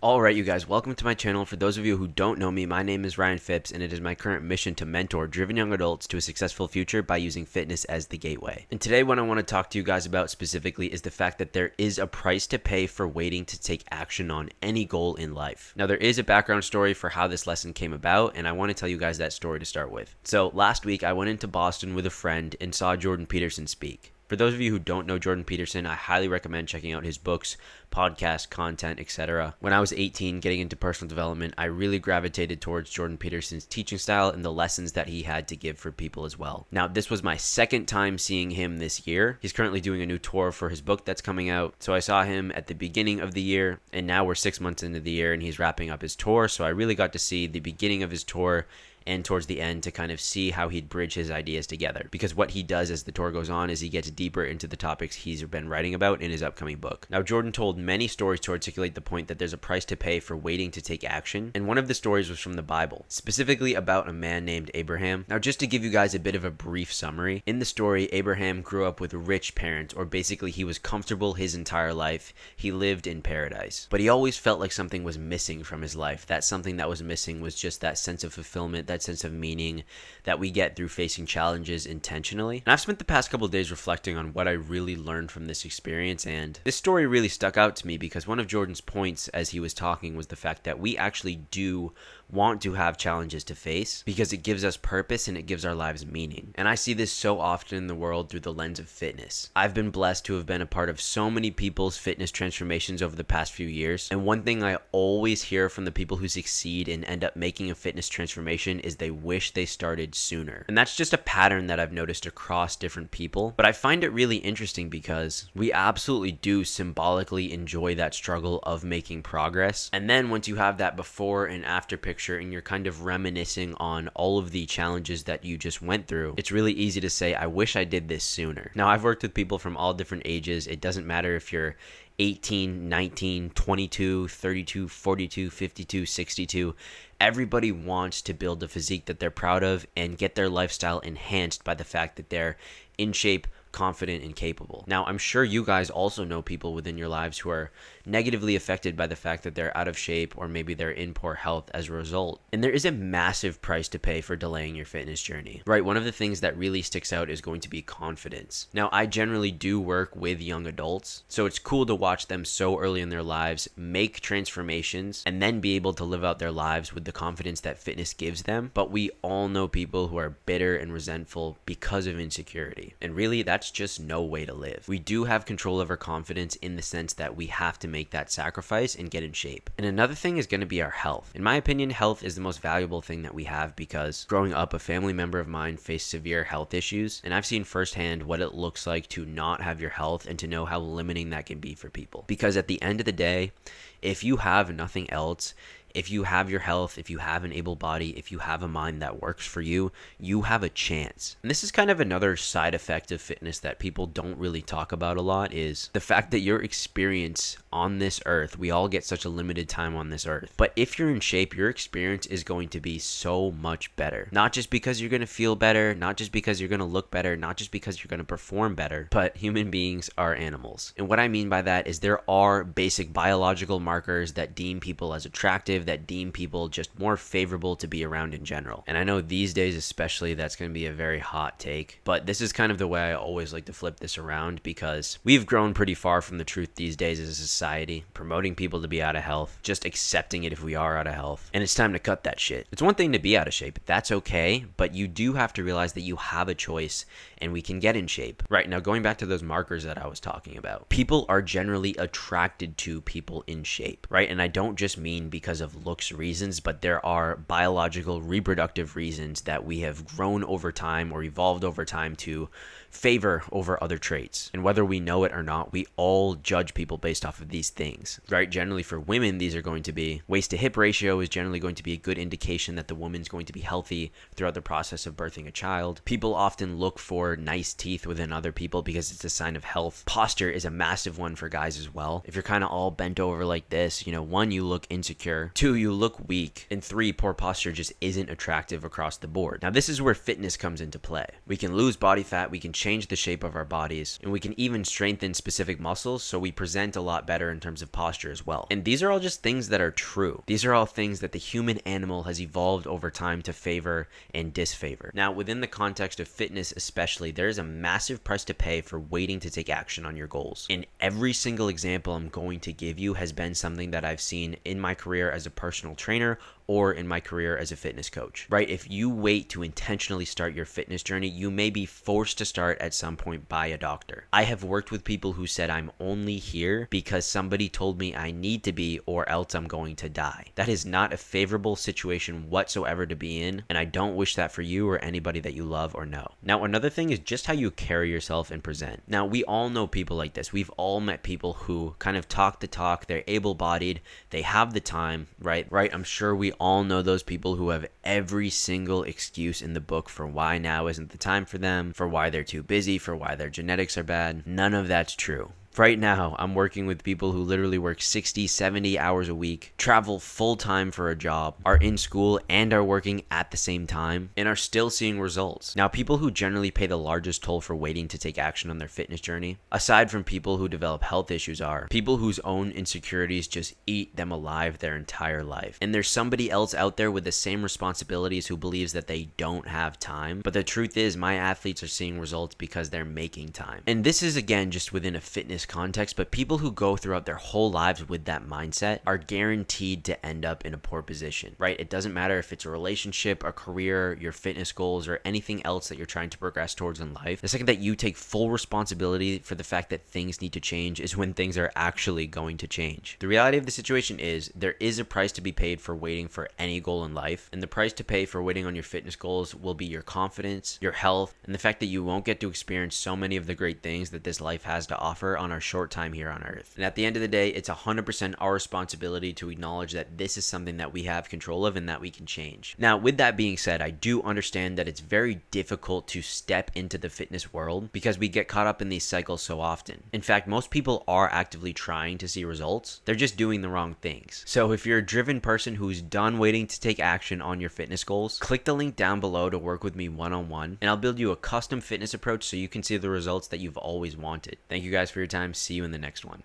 Alright you guys, welcome to my channel. For those of you who don't know me, my name is Ryan Phipps and it is my current mission to mentor driven young adults to a successful future by using fitness as the gateway. And today what I want to talk to you guys about specifically is the fact that there is a price to pay for waiting to take action on any goal in life. Now there is a background story for how this lesson came about and I want to tell you guys that story to start with. So last week I went into Boston with a friend and saw Jordan Peterson speak. For those of you who don't know Jordan Peterson, I highly recommend checking out his books, podcasts, content, etc. When I was 18, getting into personal development, I really gravitated towards Jordan Peterson's teaching style and the lessons that he had to give for people as well. Now, this was my second time seeing him this year. He's currently doing a new tour for his book that's coming out. So I saw him at the beginning of the year, and now we're 6 months into the year and he's wrapping up his tour. So I really got to see the beginning of his tour and towards the end to kind of see how he'd bridge his ideas together. Because what he does as the tour goes on is he gets deeper into the topics he's been writing about in his upcoming book. Now, Jordan told many stories to articulate the point that there's a price to pay for waiting to take action, and one of the stories was from the Bible, specifically about a man named Abraham. Now, just to give you guys a bit of a brief summary, in the story, Abraham grew up with rich parents, or basically he was comfortable his entire life. He lived in paradise. But he always felt like something was missing from his life. That something that was missing was just that sense of fulfillment, that sense of meaning that we get through facing challenges intentionally. And I've spent the past couple of days reflecting on what I really learned from this experience, and this story really stuck out to me because one of Jordan's points as he was talking was the fact that we actually do want to have challenges to face because it gives us purpose and it gives our lives meaning. And I see this so often in the world through the lens of fitness. I've been blessed to have been a part of so many people's fitness transformations over the past few years, and one thing I always hear from the people who succeed and end up making a fitness transformation is they wish they started sooner. And that's just a pattern that I've noticed across different people, but I find it really interesting because we absolutely do symbolically enjoy that struggle of making progress. And then once you have that before and after picture and you're kind of reminiscing on all of the challenges that you just went through, it's really easy to say, I wish I did this sooner. Now, I've worked with people from all different ages. It doesn't matter if you're 18, 19, 22, 32, 42, 52, 62. Everybody wants to build a physique that they're proud of and get their lifestyle enhanced by the fact that they're in shape, confident, and capable. Now, I'm sure you guys also know people within your lives who are negatively affected by the fact that they're out of shape or maybe they're in poor health as a result. And there is a massive price to pay for delaying your fitness journey, right? One of the things that really sticks out is going to be confidence. Now, I generally do work with young adults, so it's cool to watch them so early in their lives make transformations and then be able to live out their lives with the confidence that fitness gives them. But we all know people who are bitter and resentful because of insecurity. And really, that's just no way to live. We do have control of our confidence in the sense that we have to make that sacrifice and get in shape. And another thing is going to be our health. In my opinion, health is the most valuable thing that we have because growing up, a family member of mine faced severe health issues, and I've seen firsthand what it looks like to not have your health and to know how limiting that can be for people. Because at the end of the day, if you have nothing else, if you have your health, if you have an able body, if you have a mind that works for you, you have a chance. And this is kind of another side effect of fitness that people don't really talk about a lot, is the fact that your experience on this earth, we all get such a limited time on this earth. But if you're in shape, your experience is going to be so much better. Not just because you're going to feel better, not just because you're going to look better, not just because you're going to perform better, but human beings are animals. And what I mean by that is there are basic biological markers that deem people as attractive, that deem people just more favorable to be around in general. And I know these days especially that's going to be a very hot take, but this is kind of the way I always like to flip this around because we've grown pretty far from the truth these days as a society, promoting people to be out of health, just accepting it if we are out of health. And it's time to cut that shit. It's one thing to be out of shape, that's okay, but you do have to realize that you have a choice and we can get in shape. Right, now going back to those markers that I was talking about, people are generally attracted to people in shape, right? And I don't just mean because of looks reasons, but there are biological reproductive reasons that we have grown over time or evolved over time to favor over other traits. And whether we know it or not, we all judge people based off of these things, right? Generally for women, these are going to be waist to hip ratio is generally going to be a good indication that the woman's going to be healthy throughout the process of birthing a child. People often look for nice teeth within other people because it's a sign of health. Posture is a massive one for guys as well. If you're kind of all bent over like this, one, you look insecure. 2, you look weak, and 3, poor posture just isn't attractive across the board. Now this is where fitness comes into play. We can lose body fat, we can change the shape of our bodies, and we can even strengthen specific muscles so we present a lot better in terms of posture as well. And these are all just things that are true. These are all things that the human animal has evolved over time to favor and disfavor. Now within the context of fitness especially, there is a massive price to pay for waiting to take action on your goals. And every single example I'm going to give you has been something that I've seen in my career as a personal trainer or in my career as a fitness coach, right? If you wait to intentionally start your fitness journey, you may be forced to start at some point by a doctor. I have worked with people who said, I'm only here because somebody told me I need to be or else I'm going to die. That is not a favorable situation whatsoever to be in, and I don't wish that for you or anybody that you love or know. Now, another thing is just how you carry yourself and present. Now, we all know people like this. We've all met people who kind of talk the talk, they're able-bodied, they have the time, right? I'm sure we all know those people who have every single excuse in the book for why now isn't the time for them, for why they're too busy, for why their genetics are bad. None of that's true. Right now, I'm working with people who literally work 60, 70 hours a week, travel full-time for a job, are in school and are working at the same time, and are still seeing results. Now, people who generally pay the largest toll for waiting to take action on their fitness journey, aside from people who develop health issues, are people whose own insecurities just eat them alive their entire life. And there's somebody else out there with the same responsibilities who believes that they don't have time. But the truth is, my athletes are seeing results because they're making time. And this is, again, just within a fitness context, but people who go throughout their whole lives with that mindset are guaranteed to end up in a poor position, right? It doesn't matter if it's a relationship, a career, your fitness goals, or anything else that you're trying to progress towards in life. The second that you take full responsibility for the fact that things need to change is when things are actually going to change. The reality of the situation is there is a price to be paid for waiting for any goal in life, and the price to pay for waiting on your fitness goals will be your confidence, your health, and the fact that you won't get to experience so many of the great things that this life has to offer on our short time here on earth. And at the end of the day, it's 100% our responsibility to acknowledge that this is something that we have control of and that we can change. Now, with that being said, I do understand that it's very difficult to step into the fitness world because we get caught up in these cycles so often. In fact, most people are actively trying to see results. They're just doing the wrong things. So if you're a driven person who's done waiting to take action on your fitness goals, click the link down below to work with me one-on-one, and I'll build you a custom fitness approach so you can see the results that you've always wanted. Thank you guys for your time. See you in the next one.